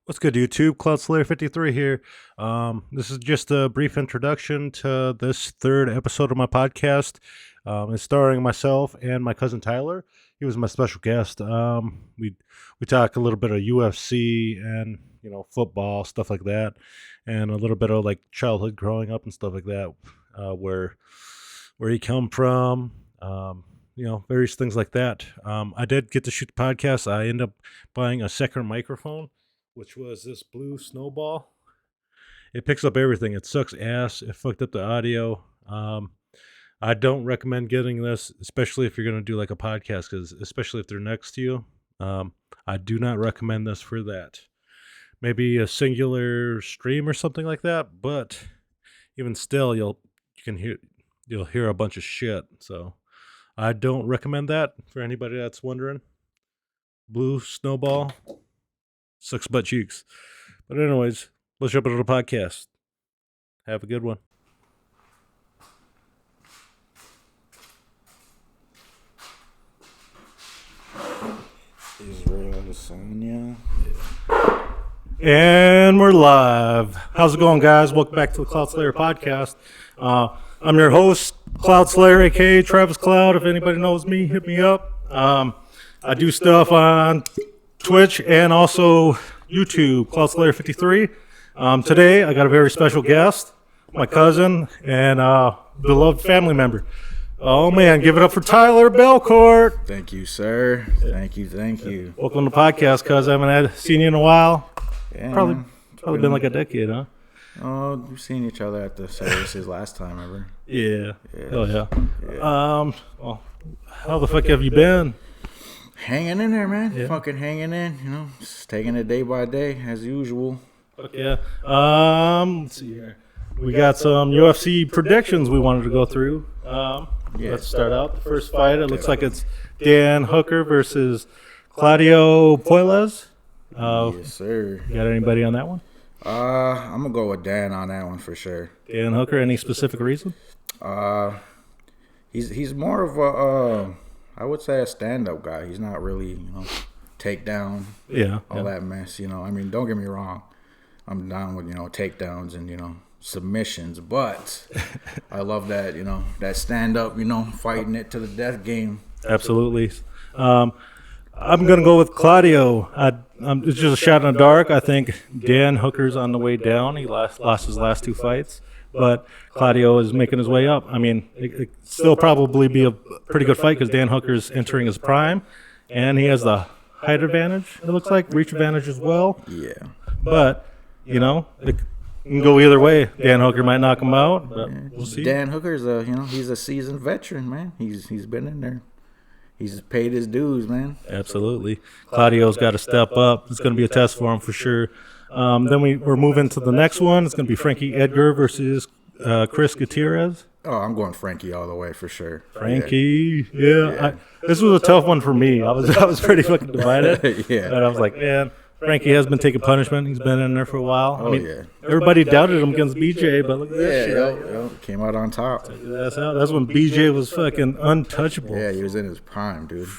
What's good, YouTube? CloudSlayer 53 here. This is just a brief introduction to this third episode of my podcast. It's starring myself and my cousin Tyler. He was my special guest. We talk a little bit of UFC and football stuff like that, and a little bit of like childhood growing up and stuff like that, where he come from. Various things like that. I did get to shoot the podcast. I ended up buying a second microphone, which was this blue snowball. It picks up everything. It sucks ass. It fucked up the audio. I don't recommend getting this, especially if you're going to do like a podcast, because especially if they're next to you. I do not recommend this for that. Maybe a singular stream or something like that, but even still, you'll hear a bunch of shit. So I don't recommend that for anybody that's wondering. Blue snowball sucks butt cheeks. But anyways, let's jump into the podcast. Have a good one. Is real the Sonya? And we're live. How's it going, guys? Welcome back to the CloudSlayer podcast. I'm your host, CloudSlayer, aka Travis Cloud. If anybody knows me, hit me up. I do stuff on Twitch and also YouTube, CloudSlayer 53. Today, I got a very special guest, my cousin and beloved family member. Oh man, give it up for Tyler Belcourt. Thank you, sir. Thank you. Welcome to the podcast, cuz I haven't seen you in a while. Yeah, Probably been like a decade, huh? Oh, we've seen each other at the services last time ever. Yeah. Oh yeah. Well, how the fuck have you been? Hanging in there, man. Yeah. Fucking hanging in, just taking it day by day as usual. Fuck yeah. Let's see here. We got some UFC predictions we wanted to go through. Let's start out. The first fight, it looks like it's Dan Hooker versus Claudio Puelles. Yes, sir. You got anybody on that one? I'm gonna go with Dan on that one for sure. Dan Hooker, any specific reason? He's more of a I would say a stand-up guy. He's not really, takedown, all that mess. I mean, don't get me wrong. I'm down with takedowns and submissions, but I love that that stand-up, fighting it to the death game. Absolutely. I'm gonna go with Claudio. It's just a shot in the dark. I think Dan Hooker's on the way down. He lost his last two fights, but Claudio is making his way up. I mean, it still probably be a pretty good fight because Dan Hooker's entering his prime, and he has the height advantage. It looks like reach advantage as well. Yeah, but it can go either way. Dan Hooker might knock him out, but we'll see. Dan Hooker's he's a seasoned veteran, man. He's been in there. He's paid his dues, man. Absolutely. Claudio's got to step up. It's going to be a test for him for sure. Then we're moving to the next one. It's going to be Frankie Edgar versus Chris Gutierrez. Oh, I'm going Frankie all the way for sure. Frankie, yeah. This was a tough one for me. I was pretty fucking divided. Yeah. And I was like, man, Frankie has been taking punishment. He's been in there for a while. Oh, yeah. Everybody doubted him against BJ, but look at this shit. Came out on top. That's when BJ was fucking untouchable. Yeah, he was in his prime, dude.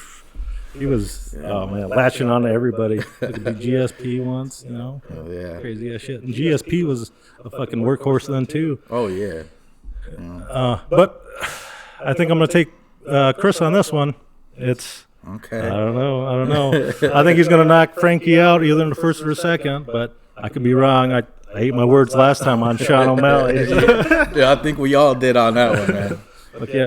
He was, latching on to everybody. Look at the GSP once, Oh, yeah. Crazy ass shit. And GSP was a fucking workhorse then, too. Oh, yeah. But I think I'm going to take Chris on this one. Okay. I don't know. I think he's going to knock Frankie out either in the first or the second, but I could be wrong. I ate my words last time on Sean O'Malley. Yeah, I think we all did on that one, man.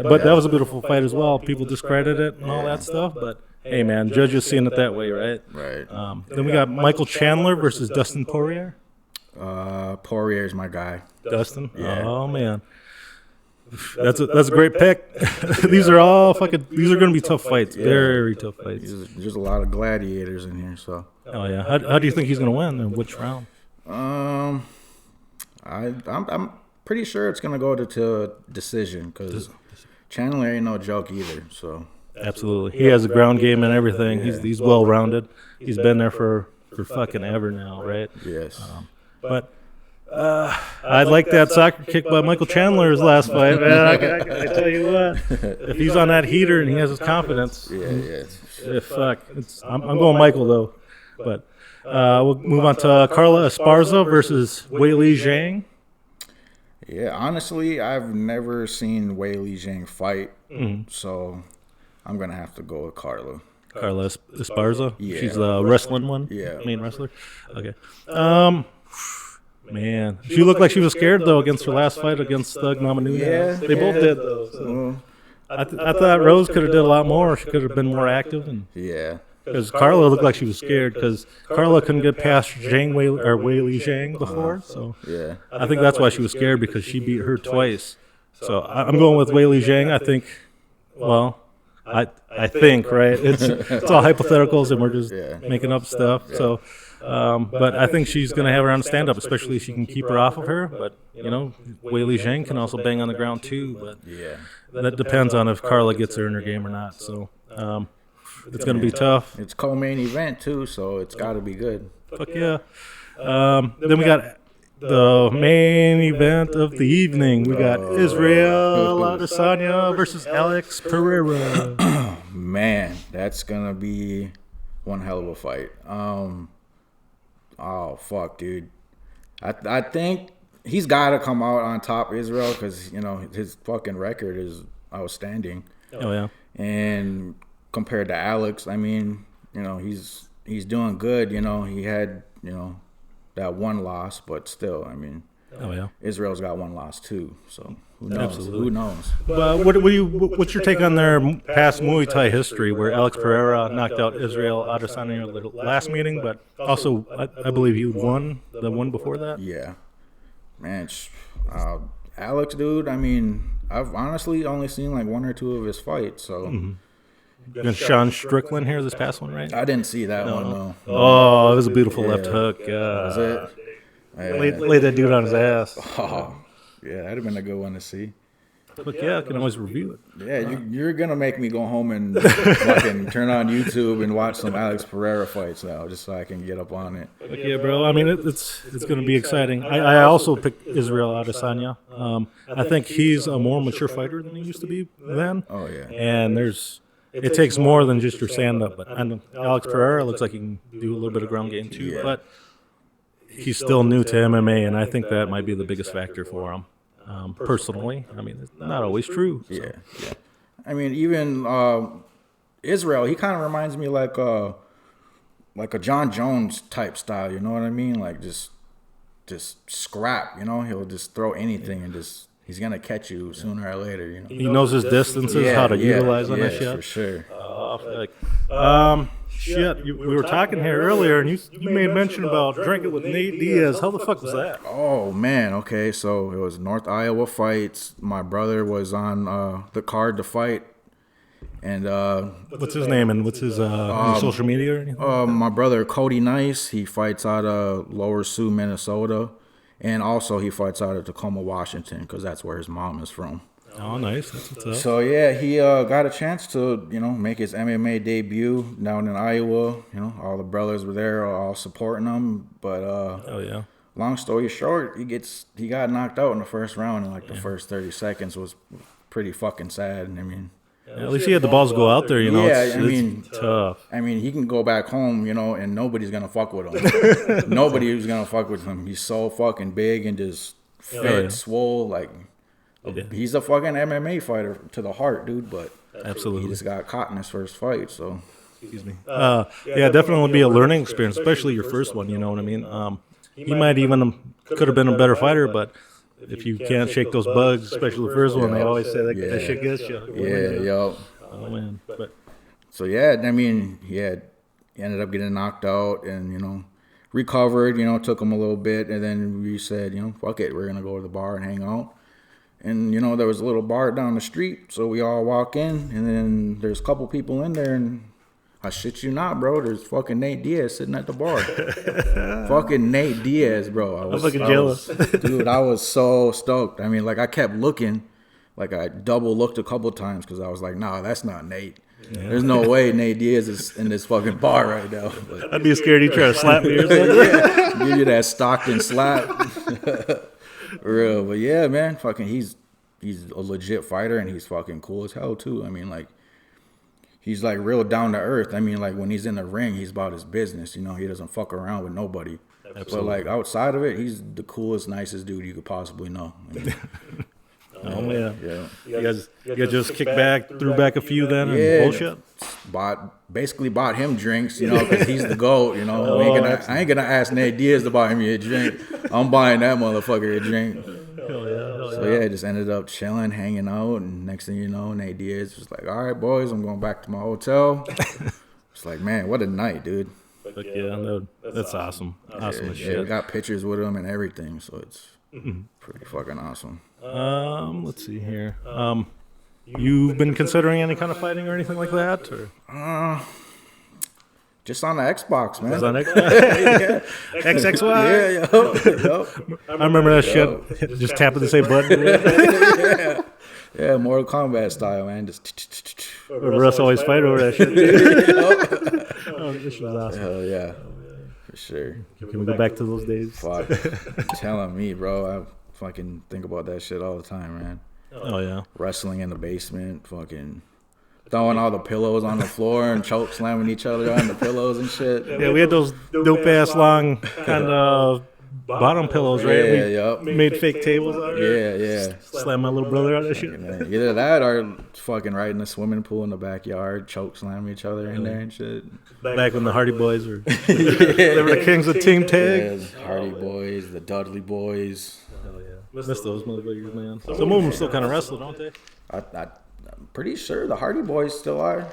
But that was a beautiful fight as well. People discredit it and all that stuff, but hey, man, judges seeing it that way, right? Right. Then we got Michael Chandler versus Dustin Poirier. Poirier's my guy. Dustin? Yeah. Oh, man. That's a great pick. These are going to be tough fights. Yeah. Very tough fights. There's a lot of gladiators in here, so. Oh, yeah. How do you think he's going to win and which round? I'm pretty sure it's going to go to decision because Chandler ain't no joke either, so. Absolutely. He has a ground game and everything. Yeah. He's well-rounded. He's been there for fucking ever now, right? Yes. But I like that soccer kick by Michael Chandler his last fight, man. I tell you what, if he's on that heater and he has his confidence, yeah. fuck. I'm going Michael though, but We'll move on to Carla Esparza versus Weili Zhang. Yeah, honestly, I've never seen Weili Zhang fight, so I'm gonna have to go with Carla. Carla Esparza. Yeah. She's the wrestling one. Yeah. Main wrestler. Okay. Man, she looked like she was scared though against her last fight against Thug Mama Nunez. Yeah, they both did though. So. I thought Rose could have did a lot more. She could have been more active. Yeah. Because Carla looked like she was scared because Carla couldn't get past Weili Zhang before. So yeah, I think that's why she was scared because she beat her twice. So I'm going with Weili Zhang. I think, well, I think, right? It's all hypotheticals and we're just making up stuff. So, but I think she's going to have her on stand-up, especially if she can keep her off of her. But, you know, Weili Zhang can also bang on the ground too. But that depends on if Carla gets her in her game or not. So, it's going to be tough. It's co-main event, too, so it's got to be good. Fuck yeah. Then we got the main event of the evening. We got Israel Adesanya versus Alex Pereira. Man, that's going to be one hell of a fight. Oh, fuck, dude. I think he's got to come out on top, Israel, because, you know, his fucking record is outstanding. Oh, yeah. And compared to Alex, I mean, you know, he's doing good. You know, he had, you know, that one loss, but still, I mean, Israel's got one loss too. So who knows? Absolutely. Who knows? But what's your take on their past Muay Thai history, where Alex Pereira knocked out Israel Adesanya at the last meeting, but also I believe he won the one before that? Yeah, man, Alex, dude. I mean, I've honestly only seen like one or two of his fights, so. Mm-hmm. And Sean Strickland here, this past one, right? I didn't see that one, though. Oh, it was a beautiful left hook. Was it? Laid that dude on his ass. Oh, yeah, that'd have been a good one to see. But yeah, I can always review it. Yeah, you're going to make me go home and fucking turn on YouTube and watch some Alex Pereira fights now, just so I can get up on it. But yeah, bro, I mean, it's going to be exciting. I also picked Israel Adesanya. I think he's a more mature fighter than he used to be then. Oh, yeah. And it takes more than just your stand-up. But I know Alex Pereira looks like he can do a little bit of ground game too. Yeah. But he's still new to MMA, and I think that might be the biggest factor for him. Personally, I mean, it's not always true. So. Yeah. I mean, even Israel, he kind of reminds me like a John Jones type style. You know what I mean? Like just scrap. You know, he'll just throw anything and just. He's gonna catch you sooner or later, you know. He knows his distances, how to utilize on that shit. For sure. We were talking here earlier, and you made mention about drinking with Nate Diaz. How the fuck was that? Oh man, okay. So it was North Iowa fights. My brother was on the card to fight, and what's his name and what's his social media or anything? My brother Cody Nice. He fights out of Lower Sioux, Minnesota. And also, he fights out of Tacoma, Washington, because that's where his mom is from. Oh, nice. That's what's up. So, yeah, he got a chance to, you know, make his MMA debut down in Iowa. You know, all the brothers were there, all supporting him. But, long story short, he got knocked out in the first round, and, like, the first 30 seconds was pretty fucking sad. I mean... At least he had the balls to go out there, you know. Yeah, it's tough. I mean, he can go back home, you know, and nobody's going to fuck with him. Nobody's going to fuck with him. He's so fucking big and just fit, swole. Like, he's a fucking MMA fighter to the heart, dude, but absolutely, he just got caught in his first fight, so. Excuse me. Definitely would be a learning experience, especially your first one, you know what I mean? He might even could have been a better fighter, but if you can't shake those bugs, especially the first one, they always say that shit gets you. Oh, man. But so, I mean, he ended up getting knocked out and, you know, recovered, you know, took him a little bit. And then we said, you know, fuck it, we're going to go to the bar and hang out. And, you know, there was a little bar down the street. So we all walk in and then there's a couple people in there and I shit you not, bro. There's fucking Nate Diaz sitting at the bar. Fucking Nate Diaz, bro. I'm fucking jealous. Dude, I was so stoked. I mean, like, I kept looking. Like, I double looked a couple times because I was like, nah, that's not Nate. Yeah. There's no way Nate Diaz is in this fucking bar right now. But, I'd be scared he'd try to slap me or something. Give you that Stockton slap. Real. But, yeah, man, fucking he's a legit fighter and he's fucking cool as hell, too. I mean, like, he's like real down to earth. I mean, like when he's in the ring, he's about his business. You know, he doesn't fuck around with nobody. Absolutely. But like outside of it, he's the coolest, nicest dude you could possibly know. I mean, oh yeah. You guys just kicked back, threw back a few then, and bullshit. Basically bought him drinks, you know, because he's the GOAT. You know, I ain't gonna ask Nate Diaz to buy me a drink. I'm buying that motherfucker a drink. Hell yeah. So yeah, just ended up chilling, hanging out, and next thing you know, Nate Diaz was like, "All right, boys, I'm going back to my hotel." It's like, man, what a night, dude. But yeah, that's awesome. Awesome as shit. Yeah, we got pictures with him and everything, so it's pretty fucking awesome. Let's see here. You've been considering any kind of fighting or anything like that, or? Just on the Xbox, man. Just on Xbox? XXY? Yeah. I remember that shit. Just tapping the same button. Yeah, Mortal Kombat style, man. Just. Russ always fight over that shit. Oh, this was awesome. Hell yeah. For sure. Can we go back to those days? Fuck. Telling me, bro. I fucking think about that shit all the time, man. Oh, yeah. Wrestling in the basement, fucking throwing all the pillows on the floor and choke slamming each other on the pillows and shit. Yeah, we had those dope-ass long kind of bottom pillows, right? Yeah, we made fake tables out there. Yeah. Slam my little brother on that shit. Either that or fucking right in the swimming pool in the backyard, choke slam each other in there and shit. Back when the Hardy Boys were, they were the kings of team tag. Yeah, Hardy Boys, the Dudley Boys. Hell yeah. Miss those motherfuckers, man. Some of them still kind of wrestle, don't they? I'm pretty sure the Hardy Boys still are.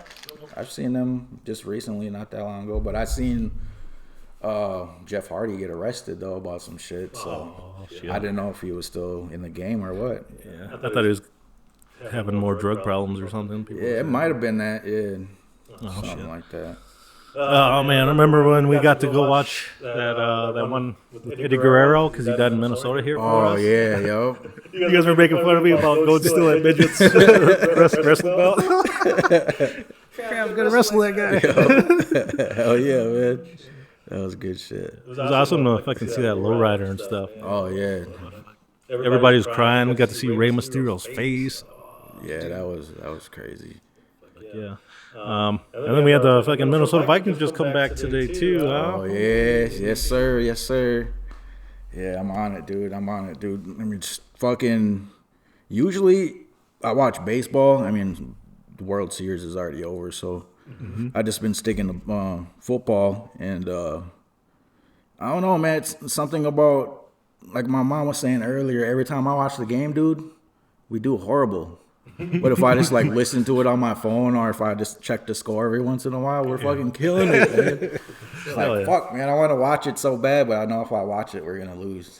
I've seen them just recently, not that long ago. But I seen Jeff Hardy get arrested, though, about some shit. So I didn't know if he was still in the game or what. Yeah, I thought he was having more drug problems or something. Yeah, it might have been that. Yeah, something like that. Oh man, I remember when we got to go watch that one with Eddie Guerrero because he died in Minnesota here. Oh yeah, yo! You guys were making fun of me about going still at midgets wrestling belt. I was gonna wrestle that guy. Hell yeah, man! That was good shit. It was awesome to fucking see that lowrider and stuff. Oh yeah. Everybody was crying. We got to see Rey Mysterio's face. Yeah, that was crazy. Yeah. And then we had the fucking Minnesota Vikings just come back today too, huh? Oh yes sir. Yeah, I'm on it, dude. I mean, just fucking. Usually, I watch baseball. I mean, the World Series is already over, so I just been sticking to football, and I don't know, man. It's something about, like my mom was saying earlier. Every time I watch the game, dude, we do horrible. But if I just like listen to it on my phone, or if I just check the score every once in a while, we're fucking killing it, man. It's like, fuck, man, I want to watch it so bad, but I know if I watch it, we're gonna lose.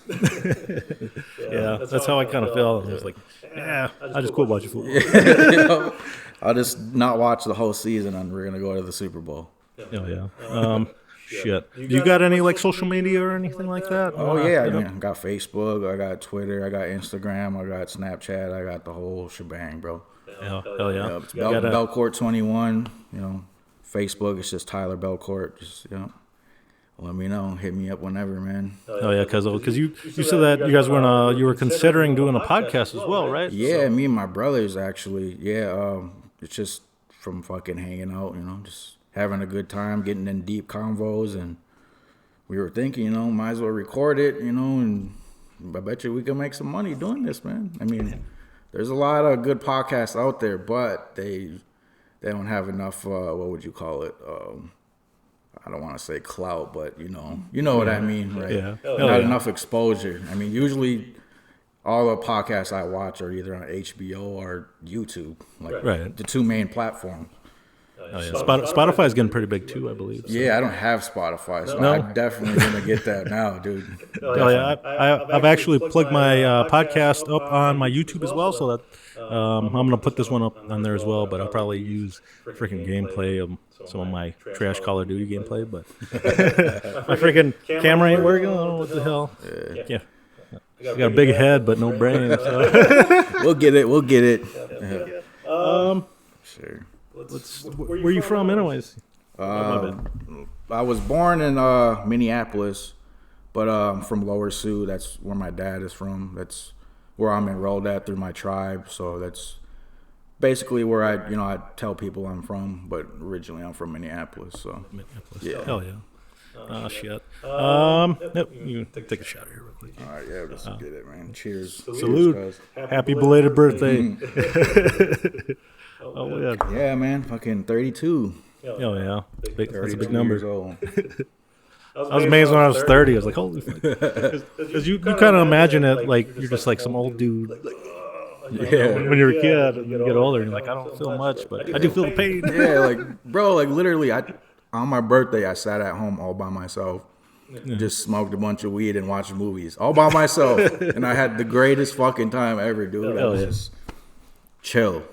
Yeah, that's how I kind of felt. I was like, I just quit watching football. I'll just not watch the whole season, and we're gonna go to the Super Bowl. Oh yeah. Shit. You got any like social media or anything like that? Oh yeah, I mean, I got Facebook, I got Twitter, I got Instagram, I got Snapchat, I got the whole shebang, bro. Hell yeah. It's Belcourt 21. You know, Facebook. It's just Tyler Belcourt. Just let me know. Hit me up whenever, man. Oh yeah, because you said that you guys were you were considering doing a podcast as well, right? Yeah, me and my brothers actually. Yeah, it's just from fucking hanging out, just having a good time, getting in deep convos, and we were thinking, might as well record it, and I bet you we can make some money doing this, man. I mean, there's a lot of good podcasts out there, but they don't have enough, what would you call it? I don't want to say clout, but you know what I mean, right? Yeah. Not enough exposure. I mean, usually all the podcasts I watch are either on HBO or YouTube, like the two main platforms. Oh, yeah. Spotify's getting pretty big too, I believe. So. Yeah, I don't have Spotify, so I'm definitely gonna get that now, dude. Oh yeah, I've actually plugged my podcast up on my YouTube as well, so that I'm gonna put this one up on there as well. But I'll probably use freaking gameplay of some of my trash Call of Duty gameplay. But my freaking camera ain't working. I don't know what the hell. Yeah. I got a big head, but no brain. So. We'll get it. Sure. Where are you from, anyways? I was born in Minneapolis, but I'm from Lower Sioux. That's where my dad is from. That's where I'm enrolled at through my tribe. So that's basically where I tell people I'm from, but originally I'm from Minneapolis. So Minneapolis. Yeah. Hell yeah. Oh shit. Yep. You take a shot here real quick. All right, yeah, let's get it, man. Cheers. Salute. Cheers, Happy belated birthday. Oh yeah. Yeah, man. Fucking 32. Oh yeah. That's a big number. Years old. I was amazed when I was 30. I was like, holy fuck. Because you kind of imagine it like you're just like some old dude. Yeah. When you're a kid and you get older, you're like, I don't feel much, but I do feel the pain. Yeah, like, bro, like literally, on my birthday, I sat at home all by myself. Just smoked a bunch of weed and watched movies all by myself. And I had the greatest fucking time ever, dude. I was just chill.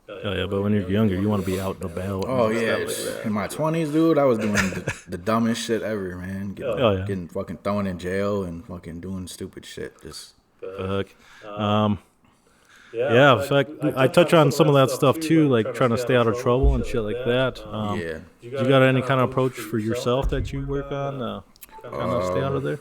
Oh yeah, but when you're younger, you want to be out and about. Oh yeah, in my 20s, dude, I was doing the dumbest shit ever, man. Getting fucking thrown in jail and fucking doing stupid shit. Just fuck. Yeah, so I touch on some of that stuff too, like trying to stay out of trouble and shit like that. yeah. You got any kind of approach for yourself that you work on? Kind of stay out of there.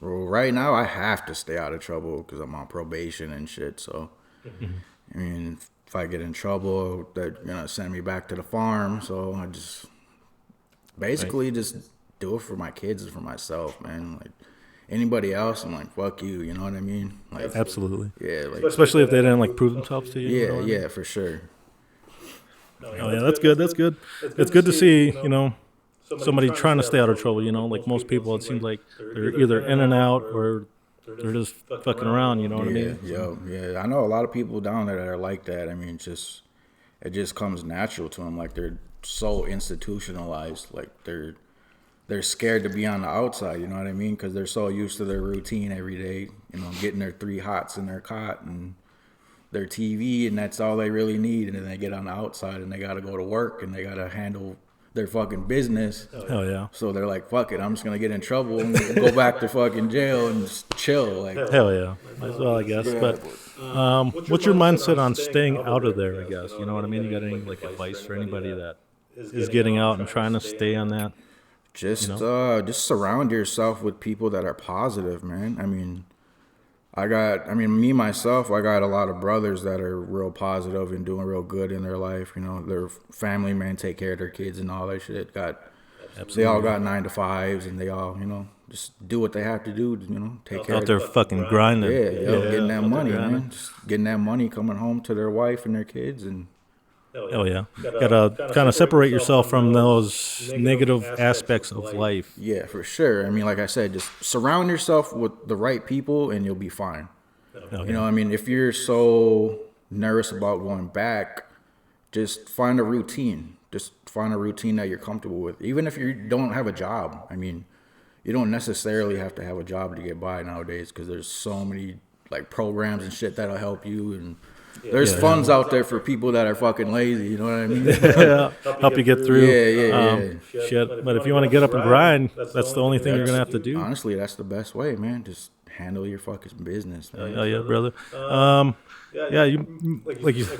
Well, right now I have to stay out of trouble because I'm on probation and shit. So, I mean, if I get in trouble, they're gonna send me back to the farm. So I just basically just do it for my kids and for myself, man. Like anybody else, I'm like, fuck you. You know what I mean? Like, absolutely. Yeah, like especially if they didn't like prove themselves to you. Yeah, you know what I mean? yeah, for sure. Oh yeah, that's good. That's good. It's good to see, somebody trying to stay out of trouble. Like most people, it seems like they're either in and out or they're just fucking around. You know what I mean? Yeah. I know a lot of people down there that are like that. I mean, it just comes natural to them. Like they're so institutionalized. Like they're scared to be on the outside. You know what I mean? Because they're so used to their routine every day. Getting their 3 hots in their cot and their TV, and that's all they really need. And then they get on the outside and they got to go to work and they got to handle their fucking business. Hell yeah. So they're like, fuck it, I'm just going to get in trouble and go back to fucking jail and just chill. Like, hell yeah. As well, I guess. But what's your mindset on staying out of there, I guess? You know what I mean? You got any like advice for anybody that is getting out and trying to stay on that? Just surround yourself with people that are positive, man. I mean, me, myself, I got a lot of brothers that are real positive and doing real good in their life. Their family, man, take care of their kids and all that shit. They all got 9 to 5s and they all, just do what they have to do, take care out there fucking grinding. Yeah, getting that money, man. Just getting that money, coming home to their wife and their kids and oh yeah, gotta kind of separate yourself from those negative aspects of life. Yeah, for sure. I mean, like I said, just surround yourself with the right people, and you'll be fine. I mean, if you're so nervous about going back, just find a routine. Just find a routine that you're comfortable with. Even if you don't have a job, I mean, you don't necessarily have to have a job to get by nowadays because there's so many like programs and shit that'll help you and. There's funds out there for people that are fucking lazy, you know what I mean? Help you get through. Yeah. Shit. But if you want to get up and grind, that's the only thing you're going to have to do. Honestly, that's the best way, man. Just handle your fucking business, man. Oh, yeah, brother. You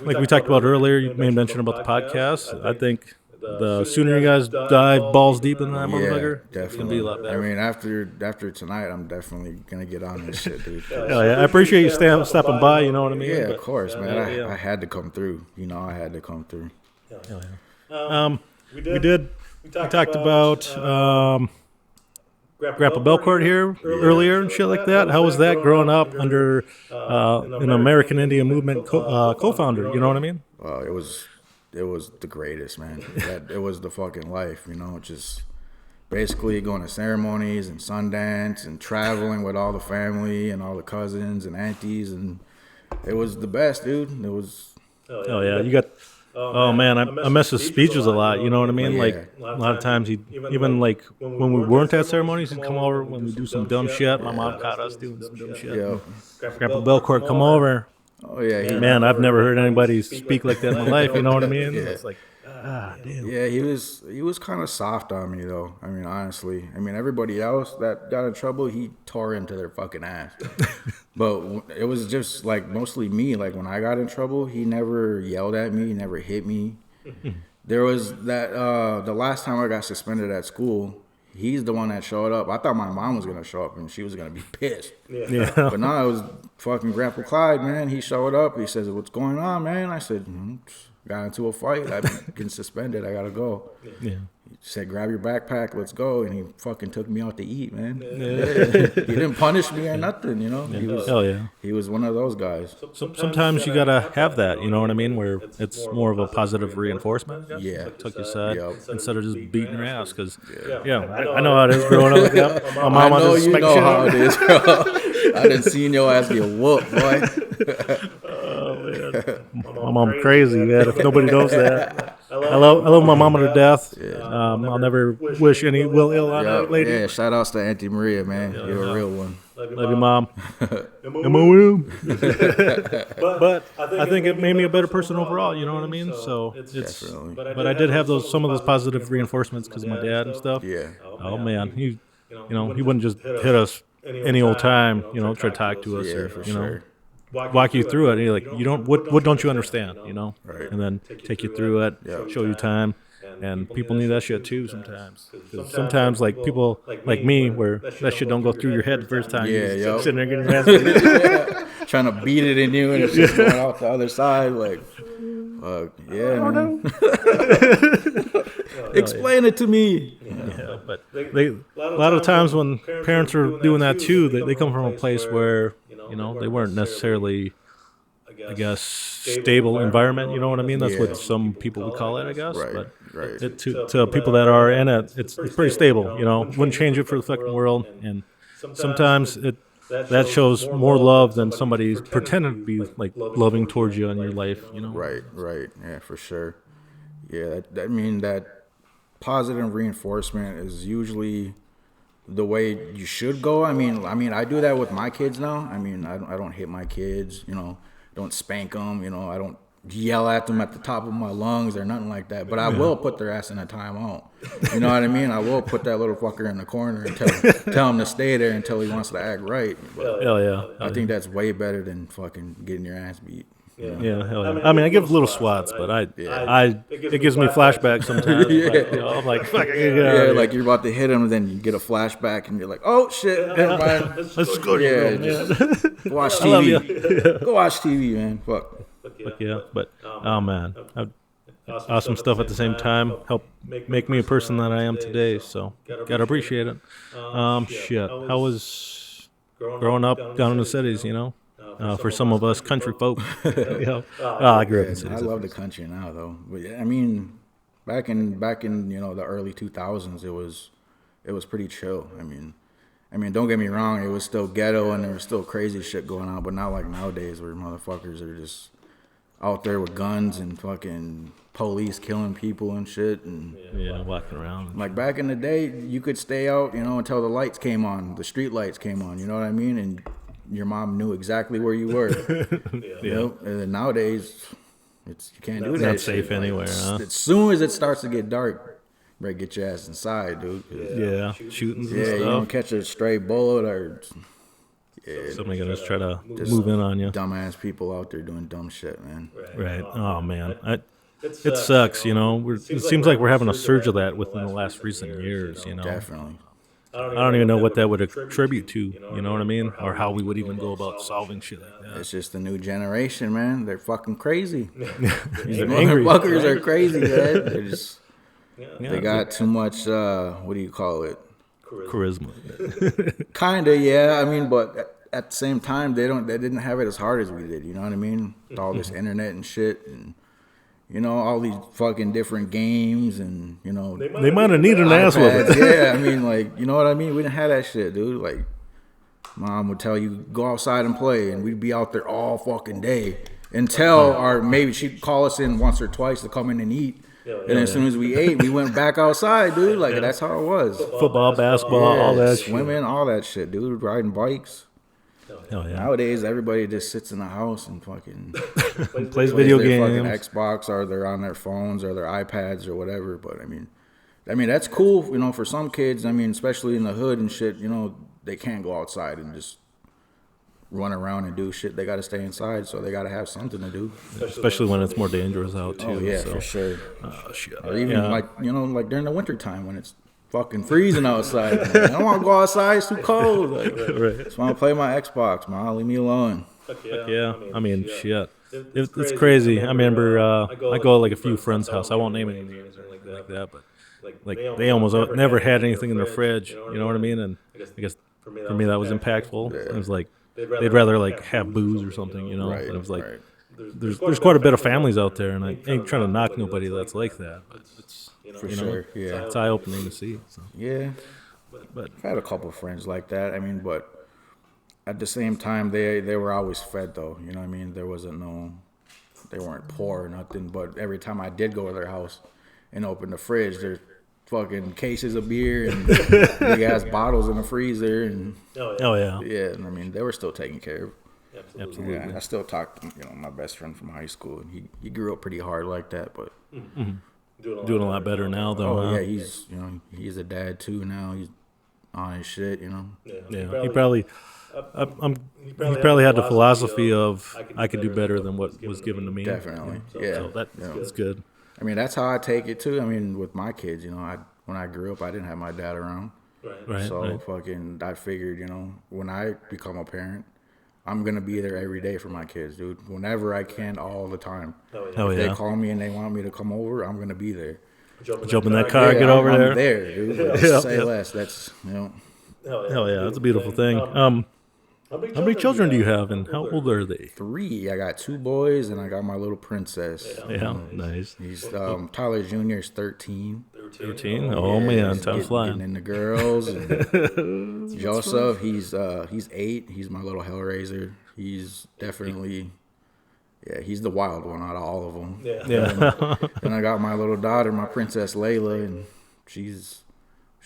like we talked about earlier, you made mention about the podcast. I think the sooner you guys dive balls deep in that motherfucker, it's going to be a lot better. I mean, after tonight, I'm definitely going to get on this shit, dude. Hell yeah. I appreciate you stopping by, you know what I mean? Yeah, of course, man. I had to come through. I had to come through. Hell yeah. We talked about Grandpa Belcourt here earlier and shit like that. How was that growing up under an American Indian Movement co-founder? You know what I mean? Well, it was the greatest, man. It was the fucking life, just basically going to ceremonies and Sundance and traveling with all the family and all the cousins and aunties, and it was the best, dude. It was. Oh yeah, you got. Oh man, I miss his speeches a lot. You know what I mean? Like a lot of times, even like when we weren't at ceremonies, he'd come over when we do some dumb shit. My mom caught us doing some dumb shit. Yeah. Grandpa Belcourt come over. Oh yeah, man, I've never heard anybody speak like that in my life. You know what I mean? It's like, damn. Yeah, he was kind of soft on me though. I mean, honestly, everybody else that got in trouble, he tore into their fucking ass. But it was just like mostly me. Like when I got in trouble, he never yelled at me, he never hit me. There was that the last time I got suspended at school, he's the one that showed up. I thought my mom was gonna show up and she was gonna be pissed. Yeah. But no, it was fucking Grandpa Clyde, man. He showed up. He says, "What's going on, man?" I said, "Got into a fight. I've been getting suspended. I gotta go." Yeah. He said, "Grab your backpack, let's go." And he fucking took me out to eat, man. Yeah. He didn't punish me or nothing, you know. He was one of those guys. Sometimes you gotta have that, you know what I mean, where it's more of a positive reinforcement. Yeah. Took your side instead of just beating your ass. Because I know how it is growing up. Yep. My mom I know just you know how it is, bro. I done didn't seen your ass get whooped, boy. Oh man, my mom crazy, man. If nobody knows that. I love my mama to death. I'll never wish any ill on that lady. Yeah, shout outs to Auntie Maria, man. You're a real one. Love you, Mom. MOM. But I think it made me a better person overall, you know what I mean? So Definitely. but I did have some of those positive reinforcements because of my dad and stuff. Yeah. Oh man, he wouldn't just hit us any old time, try to talk to us Yeah, or for you know. sure. Walk you through it. And you're like, what don't you understand, Right. And then take you through it, show you time. And people need that shit too sometimes. 'Cause sometimes, like people like me, where that shit don't go through your head the first time. Yeah, you're sitting there getting your ass beat. Trying to beat it in you and it's just going out the other side. Like, fuck, yeah, man. Explain it to me. Yeah, but a lot of times when parents are doing that too, they come from a place where they weren't necessarily, I guess, stable environment. You know what I mean? That's what some people would call it, I guess. Right, But right. to people that are in it, it's pretty stable. Wouldn't change it for the fucking world. And sometimes that shows more love than somebody's pretending to be like loving towards you in your life. Right. Yeah, for sure. Yeah, that positive reinforcement is usually the way you should go. I mean, I do that with my kids now. I mean, I don't hit my kids, don't spank them, I don't yell at them at the top of my lungs or nothing like that. But I will put their ass in a timeout. You know what I mean? I will put that little fucker in the corner and tell him to stay there until he wants to act right. But Hell yeah. I think that's way better than fucking getting your ass beat. Yeah, hell yeah. I mean, I give little swats, but it gives me flashbacks sometimes. I'm like, fuck, I gotta get out of here. Like you're about to hit him, and then you get a flashback, and you're like, oh shit, never mind. Let's go to your room, man. Go watch I love TV. Go watch TV, man. Fuck. Fuck yeah, but oh man, awesome stuff at the same time. Help make me a person that I am today. So gotta appreciate it. Shit, how was growing up down in the cities? For some of us country folk. I grew up in cities. I love the country now, though. But yeah, I mean, back in the early 2000s, it was pretty chill. I mean, don't get me wrong, it was still ghetto and there was still crazy shit going on, but not like nowadays where motherfuckers are just out there with guns and fucking police killing people and shit. And walking around. Like back in the day, you could stay out, until the lights came on, the street lights came on. You know what I mean? And your mom knew exactly where you were. And then nowadays, you can't do that. It's not shit. safe anywhere, huh? As soon as it starts to get dark, you better get your ass inside, dude. Shootings and Yeah, stuff. you don't catch a stray bullet or Somebody gonna just try to move in on you. Dumbass people out there doing dumb shit, man. Right. Oh man, it sucks. It seems like we're having a surge of that within the last recent years. Definitely. I don't even know what that would attribute to. You know what I mean? Or how we would even go about solving shit like that. It's just the new generation, man. They're fucking crazy. These angry. motherfuckers are crazy, man. They're just they got too much. What do you call it? Charisma. Kinda, yeah. I mean, but at the same time, they didn't have it as hard as we did. You know what I mean? With all this internet and shit, and all these fucking different games, and They might have needed an ass whooping. Yeah, I mean, like, you know what I mean? We didn't have that shit, dude. Like, mom would tell you go outside and play, and we'd be out there all fucking day or maybe she'd call us in once or twice to come in and eat. And as soon as we ate, we went back outside, dude. Like, that's how it was. Football, basketball, all that shit. Swimming, all that shit, dude. Riding bikes. Hell yeah. Nowadays, everybody just sits in the house and fucking plays video their games. fucking Xbox, or they're on their phones or their iPads or whatever. But I mean, that's cool, for some kids. I mean, especially in the hood and shit. They can't go outside and just run around and do shit. They got to stay inside, so they got to have something to do. Especially when it's more dangerous out too. Oh yeah, so. for sure. Shit. Or even like during the winter time when it's fucking freezing outside. Man. I don't want to go outside. It's too cold. Like, Right. just want to play my Xbox, man. Leave me alone. Yeah. I mean, shit. It's crazy. I remember I go to like a few friends' house. I won't name any names or anything like that, but like they almost never had anything in their fridge. You know what I mean? And I guess for me that was impactful. Yeah. It was like they'd rather like have booze or something. You know? Right, And it was like right. there's quite a bit of families out there, and I ain't trying to knock nobody that's like that. But it's For sure, yeah. it's eye opening to see. So. Yeah. But I've had a couple friends like that. I mean, but at the same time, they were always fed, though. You know what I mean? There wasn't they weren't poor or nothing. But every time I did go to their house and open the fridge, there's fucking cases of beer and big ass bottles in the freezer. And oh yeah, and I mean, they were still taken care of. absolutely. Yeah, I still talk to my best friend from high school, and he grew up pretty hard like that, but Doing a lot better now, though. yeah, he's a dad too now. He's on his shit, Yeah, he probably he probably had the philosophy of I could do better than what was given to me. Definitely, So that's good. I mean, that's how I take it too. I mean, with my kids, when I grew up, I didn't have my dad around. Right. So fucking, I figured, when I become a parent, I'm gonna be there every day for my kids, dude. Whenever I can, all the time. If they call me and they want me to come over, I'm gonna be there. Jump in that car, get over I'm there. there, dude. Say less. That's Hell yeah, that's a beautiful thing. How many children do you have, and how old are they? 3. I got 2 boys, and I got my little princess. Yeah, nice. He's Tyler Jr. is 13. 13? Oh man, time's flying. Getting into girls. And Joseph, he's 8. He's my little Hellraiser. He's definitely, he's the wild one out of all of them. Yeah. And I got my little daughter, my princess Layla, and she's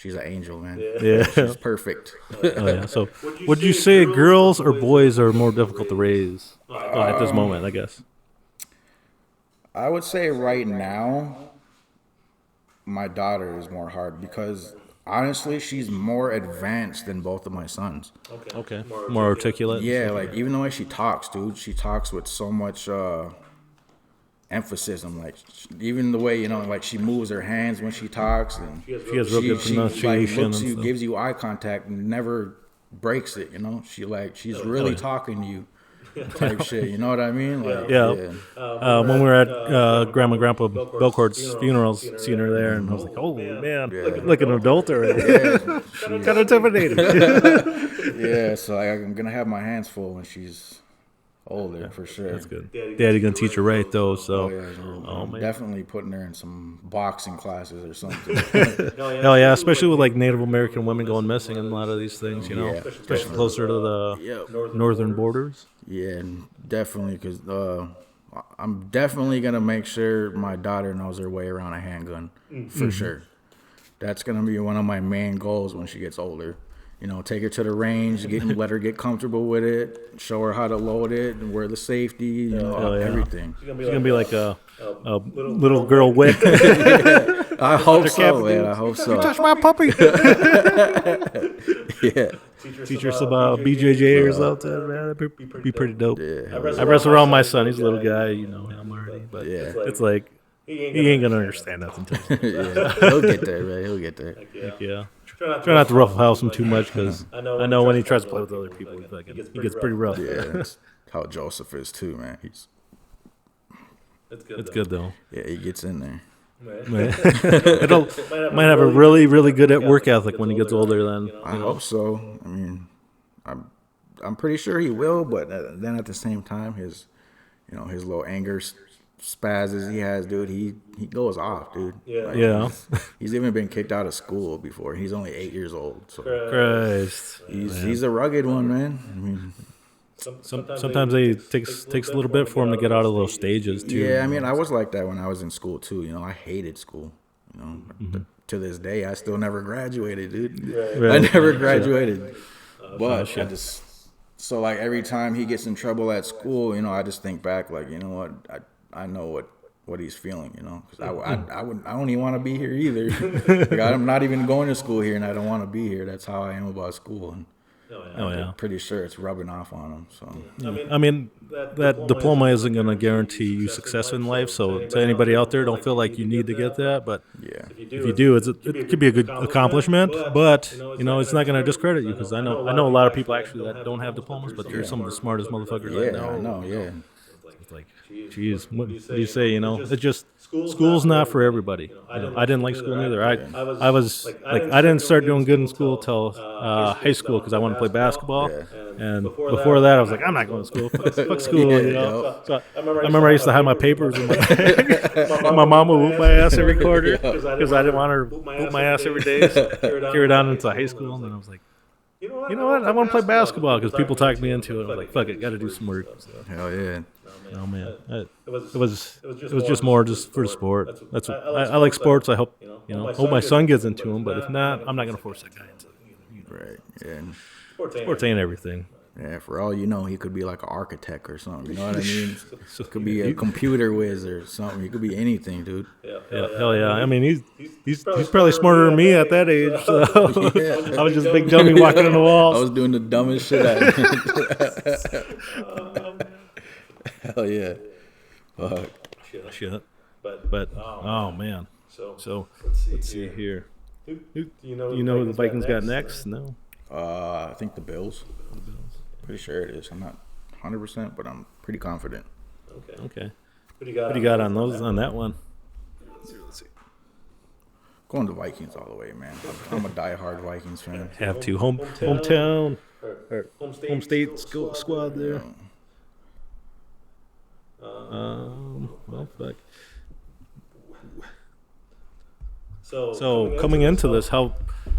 an angel, man. Yeah. She's perfect. Oh, yeah. So, would you say girls or boys are more difficult to raise at this moment? I guess. I would say right now, my daughter is more hard because honestly, she's more advanced than both of my sons. Okay. More articulate. Yeah, like even the way she talks, dude, she talks with so much emphasis. Like even the way like she moves her hands when she talks, and she has real good pronunciation. Like looks you, gives you eye contact, and never breaks it. She's really talking to you. Type shit, you know what I mean? Like, when we were at Grandma and Grandpa Belcourt's funerals, seeing her there, and I was like, "Oh man, like an adult already." Kind of intimidating. So I'm gonna have my hands full when she's older for sure. That's good. Daddy gonna teach her right though, so man. Definitely putting her in some boxing classes or something. Hell yeah, especially with like Native American women going missing in a lot of these things, especially closer to the northern borders. Yeah, and definitely because I'm definitely gonna make sure my daughter knows her way around a handgun for sure. That's gonna be one of my main goals when she gets older. Take her to the range, let her get comfortable with it, show her how to load it and wear the safety, everything. She's gonna be like a little girl Wick. I hope so, man. I hope so. You touch my puppy. Yeah. Teach her some BJJers out there, man. That'd be pretty dope. Yeah. I wrestle around my son. He's a little guy, him already. But it's like he ain't gonna understand nothing. He'll get there, man. He'll get there. Yeah. Try not to roughhouse him too much because I know when he tries to play with other people, he gets pretty rough. Yeah, that's how Joseph is too, man. It's good though. Yeah, he gets in there. Might have a really, really good at work ethic when he gets older. Then I hope so. I mean, I'm pretty sure he will, but then at the same time, his little anger spazzes he has, dude. He goes off, dude. He's even been kicked out of school before. He's only 8 years old. So Christ, he's a rugged one, man. I mean. Sometimes it takes a little bit for him to get out of those stages too. Yeah, I mean, I was like that when I was in school too. I hated school. To this day, I still never graduated, dude. Right. I never graduated. But so like every time he gets in trouble at school, I just think back, like, you know what, I know what he's feeling, because I don't even want to be here either. Like, I'm not even going to school here, and I don't want to be here. That's how I am about school. And I'm pretty sure it's rubbing off on them. So I mean, that diploma isn't going to guarantee you success in life. So to anybody out there, don't feel like you need to get that. But if you do, it could be a good accomplishment. But it's not going to discredit you, because I know a lot of people actually that don't have diplomas, but they're some of the smartest motherfuckers I know. I know. Yeah. It's like, geez, what do you say? It's just school's not for everybody. I didn't like school either. I was like, I didn't start doing good in school till high school, because I wanted to play basketball. And before that, I was like, I'm not going to school. Fuck school, So I remember I used to hide my papers in my bag. My mom would whoop my ass every quarter, because I didn't want her to whoop my ass every day. So carry it on into high school, and then I was like, you know what? I want to play basketball, because people talked me into it. I was like, fuck it, got to do some work. So. Hell yeah. Oh man, it was just more just for the sport. That's what, I like sports. I hope hope my son gets into them. But if not, I'm not gonna force that guy into it. Right. Yeah. Sports ain't everything. Yeah, for all you know, he could be like an architect or something. You know what I mean? Could be a computer whiz or something. He could be anything, dude. Yeah, hell yeah. I mean, he's probably smarter than me at that age. So I was just a big dummy walking on the walls. I was doing the dumbest shit. Hell yeah. Fuck. Shit. But oh man. So let's see here. You know who the Vikings got next? No. I think the Bills. Pretty sure it is. I'm not 100%, but I'm pretty confident. Okay. What do you got on that one? Let's see. Going to Vikings all the way, man. I'm a diehard Vikings fan. Have to hometown or home state squad there. Well, fuck. So coming into this, how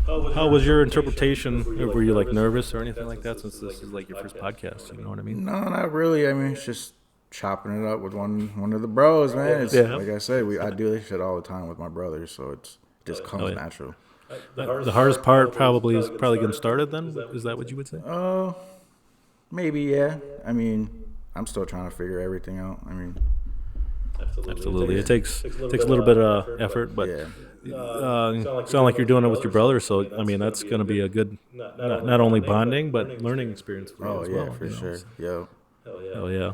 was your interpretation? Were you like nervous or anything like that, since this is like your first podcast? You know what I mean? No, not really. I mean, it's just chopping it up with one of the bros, man. It's, like I said, I do this shit all the time with my brothers, so it just comes natural. The hardest part probably is getting started. Then is that what you would say? Maybe yeah. I mean, I'm still trying to figure everything out. I mean, absolutely, it takes a little bit of effort, but sound like you're doing it with your brother. So I mean, that's going to be a good not only bonding but learning experience for you as well. For sure. So. Hell yeah.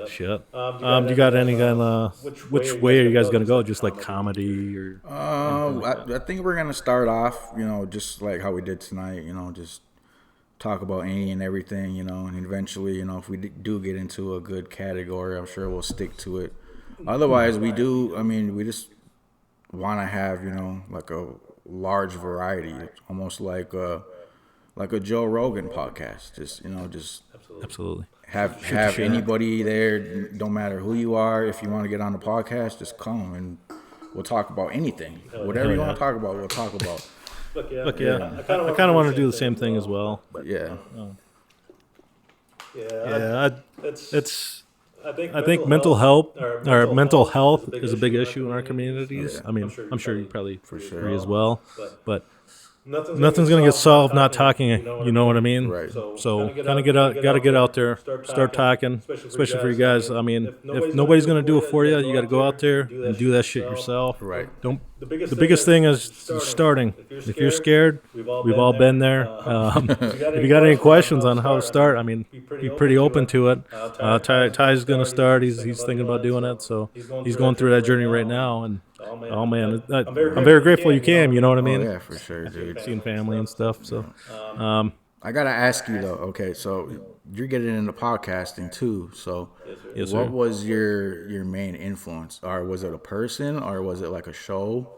Shit. Do you got any kind of which way are you guys gonna go? Just like comedy or? I think we're gonna start off, just like how we did tonight. Just talk about any and everything, and eventually, if we do get into a good category, I'm sure we'll stick to it. Otherwise, we just want to have, like a large variety, almost like a Joe Rogan podcast. Just absolutely. Have anybody there, don't matter who you are. If you want to get on the podcast, just come and we'll talk about anything. Whatever you want to talk about, we'll talk about. Look, yeah. I kind of want to do the same thing as well. But yeah. I think mental health is a big issue in our communities. I mean, I'm sure you probably agree as well. But nothing's gonna get solved not talking. You know what I mean? Right. So kind of got to get out there, start talking, especially for you guys. I mean, if nobody's gonna do it for you, you got to go out there and do that shit yourself. Right. The biggest thing is starting. If you're scared, we've all been there. If you got any questions on how to start, I mean, be pretty open to it. Ty's gonna start. He's thinking about doing it, so he's going through that journey right now. And oh man, I'm very grateful you came. You know what I mean? Oh, yeah, for sure, dude. Seeing family and stuff. So, I gotta ask you though. Okay, so you're getting into podcasting too. So, yes, what was your main influence, or was it a person, or was it like a show?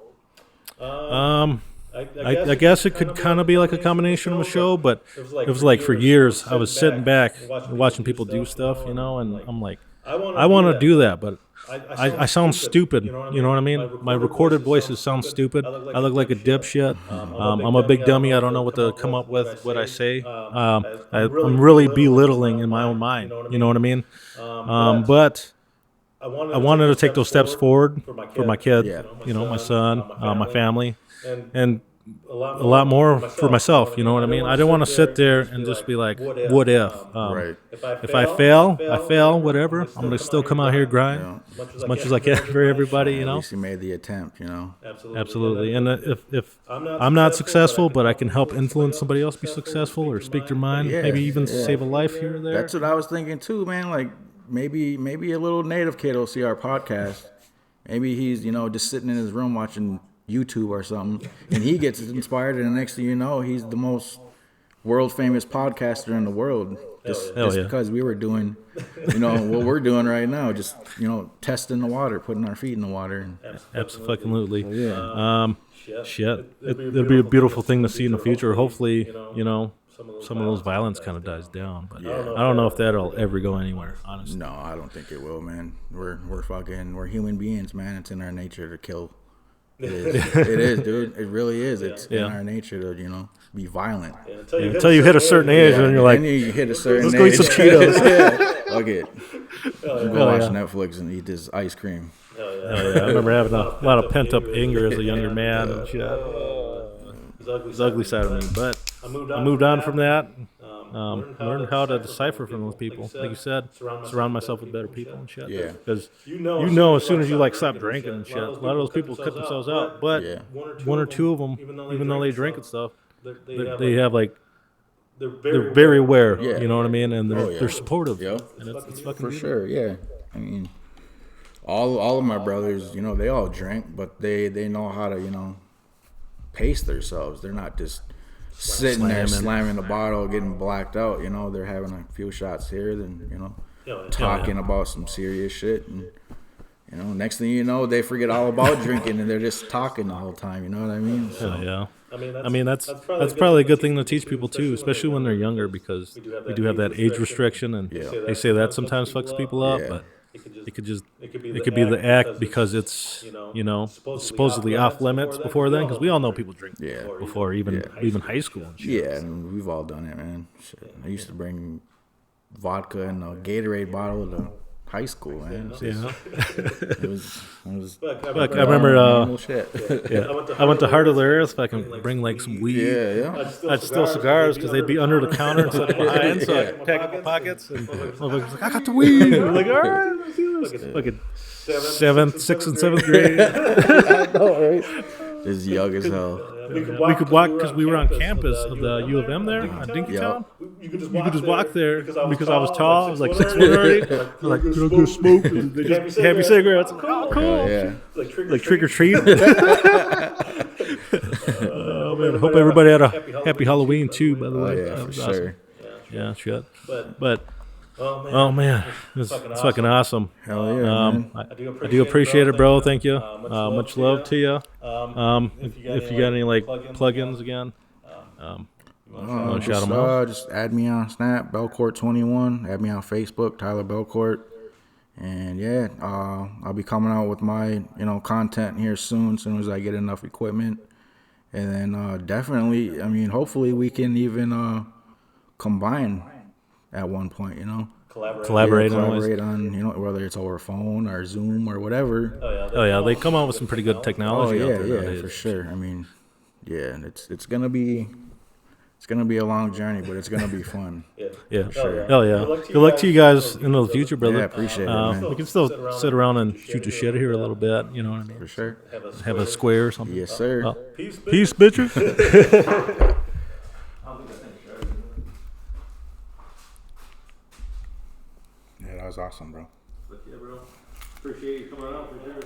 I guess it could kind of be like a combination of a show, but it was like for years I was sitting back watching people do stuff, and I'm like, I want to do that, but I sound stupid. You know what I mean? My recorded voices sound stupid. I look like a dipshit. I'm a big dummy. I don't know what to come up with what I say. I'm really belittling in my own mind. You know what I mean? But I wanted to take those steps forward for my kid, my son, my family. And a lot more for myself. You know what I mean? I don't want to sit there and just be like, what if? Right. If I fail, I fail. Whatever. I'm gonna still come out here grind as much as I can for everybody. You At know. least you made the attempt. Absolutely. And if I'm not successful, but I can help influence somebody else be successful or speak their mind, maybe even save a life here or there. That's what I was thinking too, man. Like maybe a little native kid will see our podcast. Maybe he's just sitting in his room watching YouTube or something, and he gets inspired, and the next thing you know, he's the most world famous podcaster in the world. Just because we were doing, what we're doing right now, just testing the water, putting our feet in the water. Absolutely. Yeah. Shit. It'd be a beautiful thing to see in the future. Hopefully, some of those violence kind of dies down. But I don't know if that'll ever go anywhere, honestly. No, I don't think it will, man. We're human beings, man. It's in our nature to kill. It is, dude. It really is. It's in our nacher to, be violent. Until you hit a certain age, and you're like, then you hit a certain let's go eat some Cheetos. Okay. Go watch Netflix and eat this ice cream. I remember having a lot of pent up anger as a younger man and shit. It was the ugly side of me, but I moved on from that. Learned how to decipher from those people. Like you said, surround myself with better people and shit. Yeah. Because as soon as you stop drinking and shit, a lot of those people cut themselves out. But one or two of them, even though they drink and stuff, they have they're very aware. Yeah. You know what I mean? And they're supportive. Yeah. And it's fucking for beautiful. sure. Yeah. I mean, all of my brothers, they all drink, but they know how to pace themselves. They're not just sitting there slamming the bottle, getting blacked out. They're having a few shots here, then talking about some serious shit, and next thing you know, they forget all about drinking and they're just talking the whole time. You know what I mean? So, I mean that's probably a good thing to teach people too, especially when they're younger, because we do have that age restriction, and they say that sometimes fucks people up, but it could be the act because it's supposedly off limits before then, because we all know people drink before even high school and shit. Yeah, and we've all done it, man. Shit. I used to bring vodka in a Gatorade bottle to high school, man. It was Look, I remember I went to Heart of the Earth if I can bring some weed. I'd steal cigars because they'd be under the counter instead of behind, so I'd pack up the pockets, and I was like, I got the weed. I'm like, all right, let's do this. Fucking 6th and 7th grade. I know, right? Just young as hell. We could walk because we were on campus of the U of M there on Dinkytown. You could just walk there because I was tall. I was like 6 foot already. They're like, you don't go smoke. They just have your cigarettes. Cool. Yeah. Like trick or treat. Oh man, I hope everybody had a happy Halloween too. By the way, yeah, for sure. Yeah, shit. But oh man, it's fucking awesome. Hell yeah, man. I do appreciate it, bro. Thank you. Much love to you. If you got any plugins again, shout them out. Just add me on Snap, Belcourt21. Add me on Facebook, Tyler Belcourt. And I'll be coming out with my content here soon as I get enough equipment. And then definitely, hopefully we can even combine at one point, collaborate on whether it's over phone or Zoom or whatever. Oh yeah, they come out with some pretty good technology. Oh yeah, for sure. It's gonna be a long journey, but it's gonna be fun. Yeah, for sure. Hell yeah. Good luck to you guys in the future, brother. Yeah, appreciate it, man. We can still sit around and shoot the shit here a little bit. You know what I mean? For sure. Have a square or something. Yes, sir. Peace, bitches. Yeah, that was awesome, bro. Yeah, bro. Appreciate you coming out for sure.